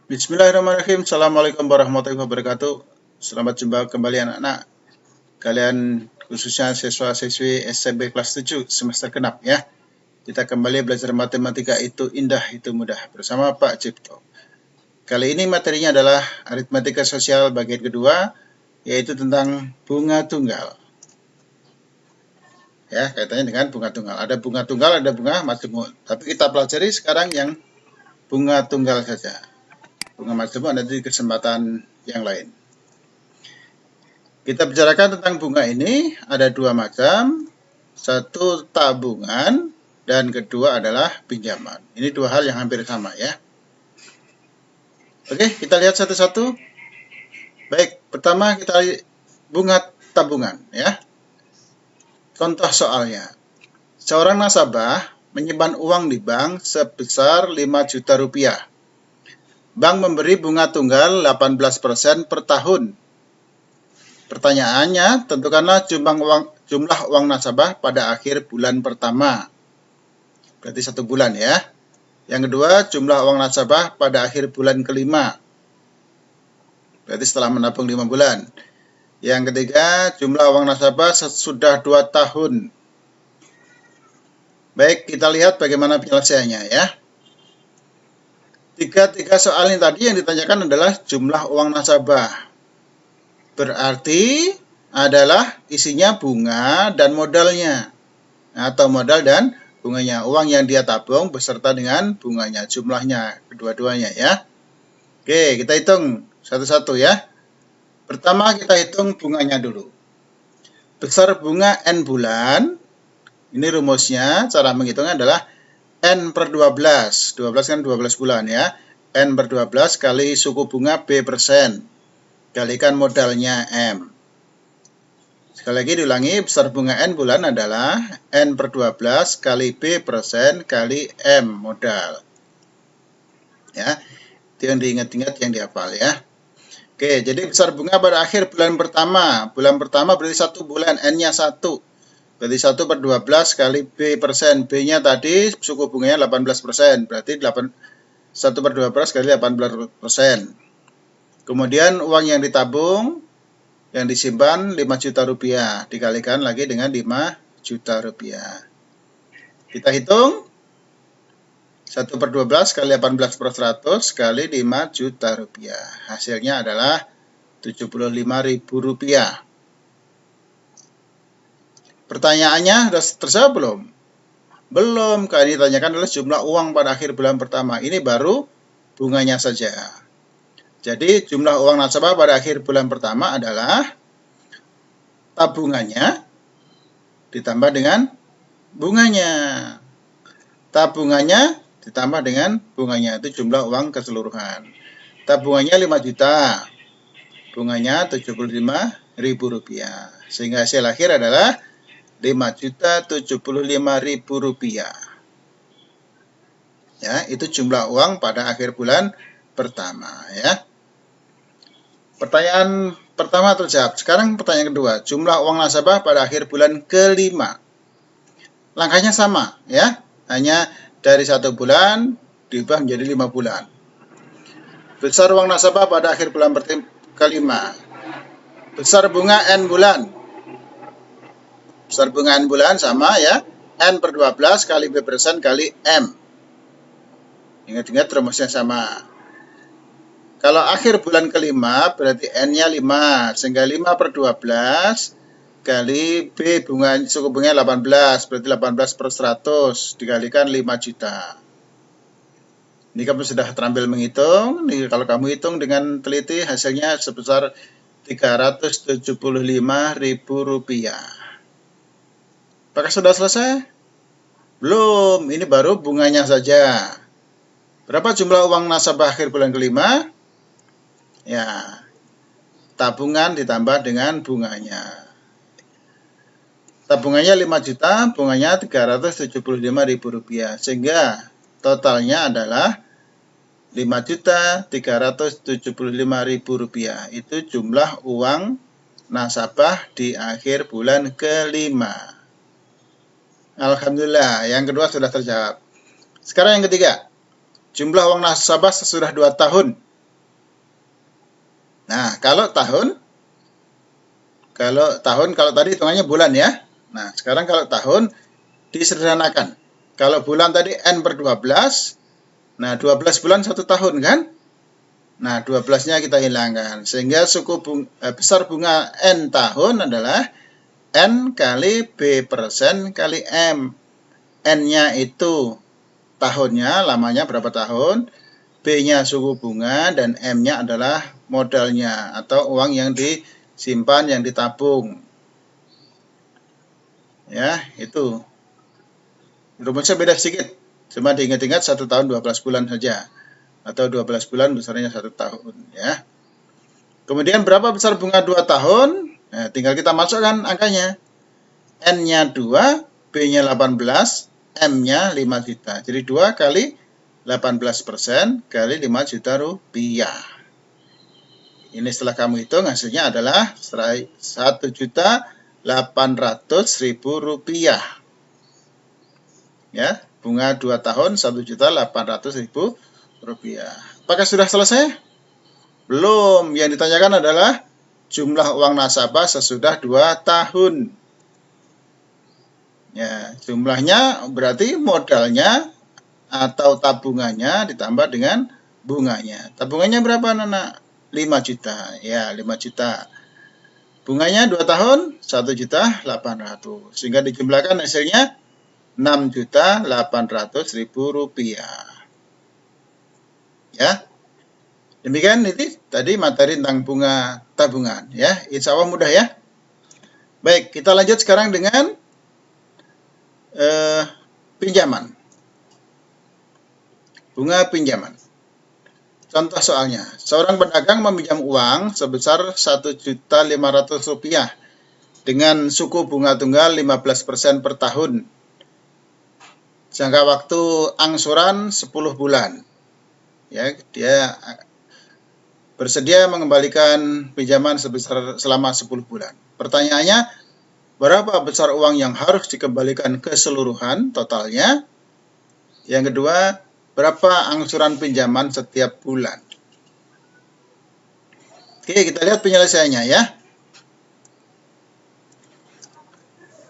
Bismillahirrahmanirrahim. Assalamualaikum warahmatullahi wabarakatuh. Selamat jumpa kembali anak-anak. Kalian khususnya siswa-siswi SMP kelas 7 semester genap ya. Kita kembali belajar matematika itu indah, itu mudah bersama Pak Cipto. Kali ini materinya adalah aritmatika sosial bagian kedua, yaitu tentang bunga tunggal. Ya, kaitannya dengan bunga tunggal. Ada bunga tunggal, ada bunga majemuk. Tapi kita pelajari sekarang yang bunga tunggal saja. Bunga majemuk nanti di kesempatan yang lain. Kita bicarakan tentang bunga ini, ada dua macam. Satu tabungan dan kedua adalah pinjaman. Ini dua hal yang hampir sama ya. Oke, kita lihat satu-satu. Baik, pertama kita lihat bunga tabungan ya. Contoh soalnya. Seorang nasabah menyimpan uang di bank sebesar 5 juta rupiah. Bank memberi bunga tunggal 18% per tahun. Pertanyaannya, tentukanlah jumlah uang nasabah pada akhir bulan pertama. Berarti 1 bulan ya. Yang kedua, jumlah uang nasabah pada akhir bulan kelima. Berarti setelah menabung 5 bulan. Yang ketiga, jumlah uang nasabah sudah 2 tahun. Baik, kita lihat bagaimana penyelesaiannya ya. Tiga soal ini tadi yang ditanyakan adalah jumlah uang nasabah. Berarti adalah isinya bunga dan modalnya. Atau modal dan bunganya. Uang yang dia tabung beserta dengan bunganya. Jumlahnya kedua-duanya ya. Oke, kita hitung satu-satu ya. Pertama kita hitung bunganya dulu. Besar bunga N bulan. Ini rumusnya, cara menghitungnya adalah N per 12. 12 kan 12 bulan ya. N per 12 kali suku bunga B persen. Kalikan modalnya M. Sekali lagi diulangi, besar bunga N bulan adalah N per 12 kali B persen kali M modal. Ya, itu yang diingat-ingat, yang dihafal ya. Oke, jadi besar bunga pada akhir bulan pertama. Bulan pertama berarti 1 bulan, N-nya 1. Berarti 1 per 12 kali B persen. B-nya tadi suku bunganya 18%. Berarti 1 per 12 kali 18%. Kemudian uang yang ditabung, yang disimpan 5 juta rupiah. Dikalikan lagi dengan 5 juta rupiah. Kita hitung. 1 per 12 kali 18 per 100 kali 5 juta rupiah. Hasilnya adalah 75.000 rupiah. Pertanyaannya sudah terjawab belum? Belum, karena ini ditanyakan adalah jumlah uang pada akhir bulan pertama. Ini baru bunganya saja. Jadi jumlah uang nasabah pada akhir bulan pertama adalah tabungannya ditambah dengan bunganya. Tabungannya ditambah dengan bunganya. Itu jumlah uang keseluruhan. Tabungannya 5 juta. Bunganya 75.000 rupiah. Sehingga hasil akhir adalah 5.075.000 rupiah. Ya, itu jumlah uang pada akhir bulan pertama ya. Pertanyaan pertama terjawab. Sekarang pertanyaan kedua, jumlah uang nasabah pada akhir bulan kelima. Langkahnya sama ya, hanya dari 1 bulan diubah menjadi 5 bulan. Besar uang nasabah pada akhir bulan kelima. Besar bunga N bulan. Besar bunga N bulan sama ya, N per 12 kali B persen kali M. Ingat-ingat rumusnya sama. Kalau akhir bulan kelima berarti N-nya 5. Sehingga 5 per 12 kali B bunga, suku bunganya 18. Berarti 18 per 100 dikalikan 5 juta. Ini kamu sudah terampil menghitung. Nih, kalau kamu hitung dengan teliti hasilnya sebesar 375.000 rupiah. Apakah sudah selesai? Belum, ini baru bunganya saja. Berapa jumlah uang nasabah akhir bulan kelima? Ya, tabungan ditambah dengan bunganya. Tabungannya 5 juta, bunganya 375.000 rupiah. Sehingga totalnya adalah 5.375.000 rupiah. Itu jumlah uang nasabah di akhir bulan kelima. Alhamdulillah, yang kedua sudah terjawab. Sekarang yang ketiga, jumlah uang nasabah sesudah 2 tahun. Nah, kalau tadi hitungannya bulan ya. Nah, sekarang kalau tahun disederhanakan. Kalau bulan tadi N per 12, nah 12 bulan 1 tahun kan? Nah, 12-nya kita hilangkan. Sehingga besar bunga N tahun adalah N kali B persen kali M. N-nya itu tahunnya, lamanya berapa tahun, B-nya suku bunga, dan M-nya adalah modalnya atau uang yang disimpan, yang ditabung. Ya, itu. Rumusnya beda sedikit. Cuma diingat-ingat 1 tahun 12 bulan saja. Atau 12 bulan besarnya 1 tahun. Ya. Kemudian berapa besar bunga 2 tahun? Nah, tinggal kita masukkan angkanya. N-nya 2, B-nya 18, M-nya 5 juta. Jadi 2 kali 18% kali 5 juta rupiah. Ini setelah kamu hitung hasilnya adalah 1.800.000 rupiah. Ya, bunga 2 tahun 1.800.000 rupiah. Apakah sudah selesai? Belum. Yang ditanyakan adalah jumlah uang nasabah sesudah 2 tahun. Ya, jumlahnya berarti modalnya atau tabungannya ditambah dengan bunganya. Tabungannya berapa, Nana? 5 juta. Ya, 5 juta. Bunganya 2 tahun 1.800.000. Sehingga dijumlahkan hasilnya 6.800.000 rupiah. Ya. Demikian itu tadi materi tentang bunga tabungan ya. Insya Allah mudah ya. Baik, kita lanjut sekarang dengan pinjaman. Bunga pinjaman. Contoh soalnya, seorang pedagang meminjam uang sebesar 1.500.000 rupiah dengan suku bunga tunggal 15% per tahun. Jangka waktu angsuran 10 bulan. Ya, dia bersedia mengembalikan pinjaman selama 10 bulan. Pertanyaannya, berapa besar uang yang harus dikembalikan keseluruhan totalnya? Yang kedua, berapa angsuran pinjaman setiap bulan? Oke, kita lihat penyelesaiannya ya.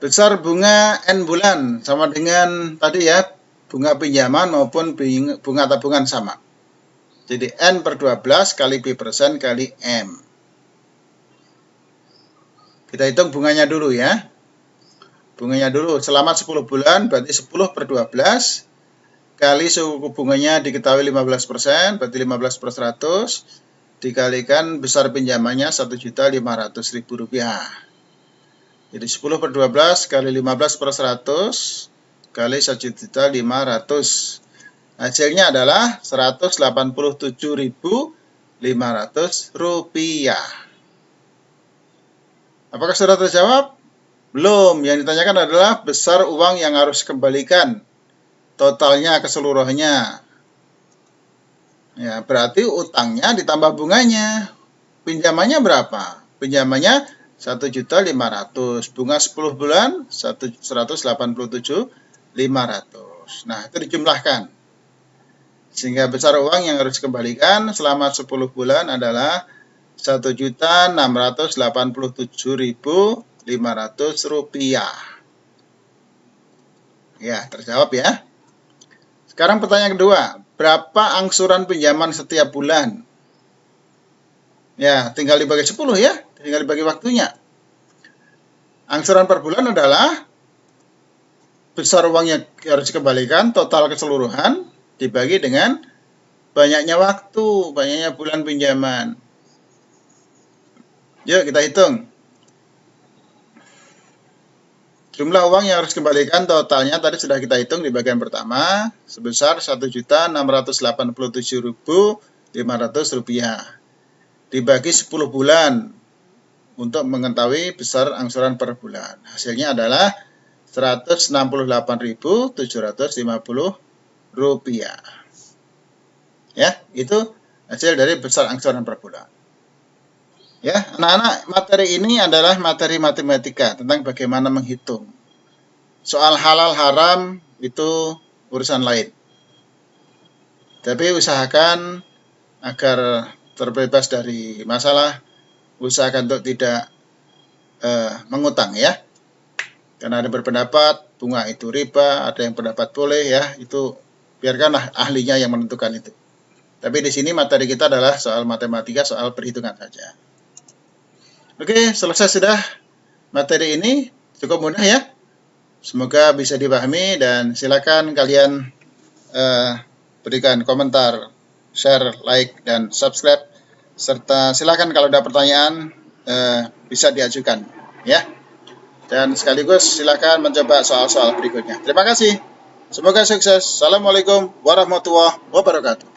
Besar bunga N bulan sama dengan tadi ya, bunga pinjaman maupun bunga tabungan sama. Jadi N per 12 kali B persen kali M. Kita hitung bunganya dulu ya. Bunganya dulu selama 10 bulan berarti 10 per 12 kali suku bunganya diketahui 15%, berarti 15 per 100 dikalikan besar pinjamannya 1.500.000 rupiah. Jadi 10 per 12 kali 15 per 100 kali 1.500.000. Hasilnya adalah 187.500 rupiah. Apakah sudah terjawab? Belum. Yang ditanyakan adalah besar uang yang harus dikembalikan. Totalnya keseluruhannya. Ya, berarti utangnya ditambah bunganya. Pinjamannya berapa? Pinjamannya 1.500.000. Bunga 10 bulan 187.500. Nah, itu dijumlahkan. Sehingga besar uang yang harus dikembalikan selama 10 bulan adalah 1.687.500 rupiah. Ya, terjawab ya. Sekarang pertanyaan kedua, berapa angsuran pinjaman setiap bulan? Ya, tinggal dibagi 10 ya, tinggal dibagi waktunya. Angsuran per bulan adalah besar uang yang harus dikembalikan, total keseluruhan, dibagi dengan banyaknya waktu, banyaknya bulan pinjaman. Yuk kita hitung. Jumlah uang yang harus dikembalikan totalnya tadi sudah kita hitung di bagian pertama sebesar 1.687.500 rupiah. Dibagi 10 bulan untuk mengetahui besar angsuran per bulan. Hasilnya adalah 168.750 rupiah. Ya, itu hasil dari besar angsuran per bulan. Ya, anak-anak, materi ini adalah materi matematika tentang bagaimana menghitung. Soal halal haram itu urusan lain. Tapi usahakan agar terbebas dari masalah, usahakan untuk tidak mengutang ya. Karena ada berpendapat bunga itu riba, ada yang pendapat boleh ya, itu biarkanlah ahlinya yang menentukan itu. Tapi di sini materi kita adalah soal matematika, soal perhitungan saja. Oke, selesai sudah materi ini, cukup mudah ya. Semoga bisa dipahami dan silakan kalian berikan komentar, share, like, dan subscribe. Serta silakan kalau ada pertanyaan bisa diajukan ya. Dan sekaligus silakan mencoba soal-soal berikutnya. Terima kasih. Semoga sukses. Assalamualaikum warahmatullahi wabarakatuh.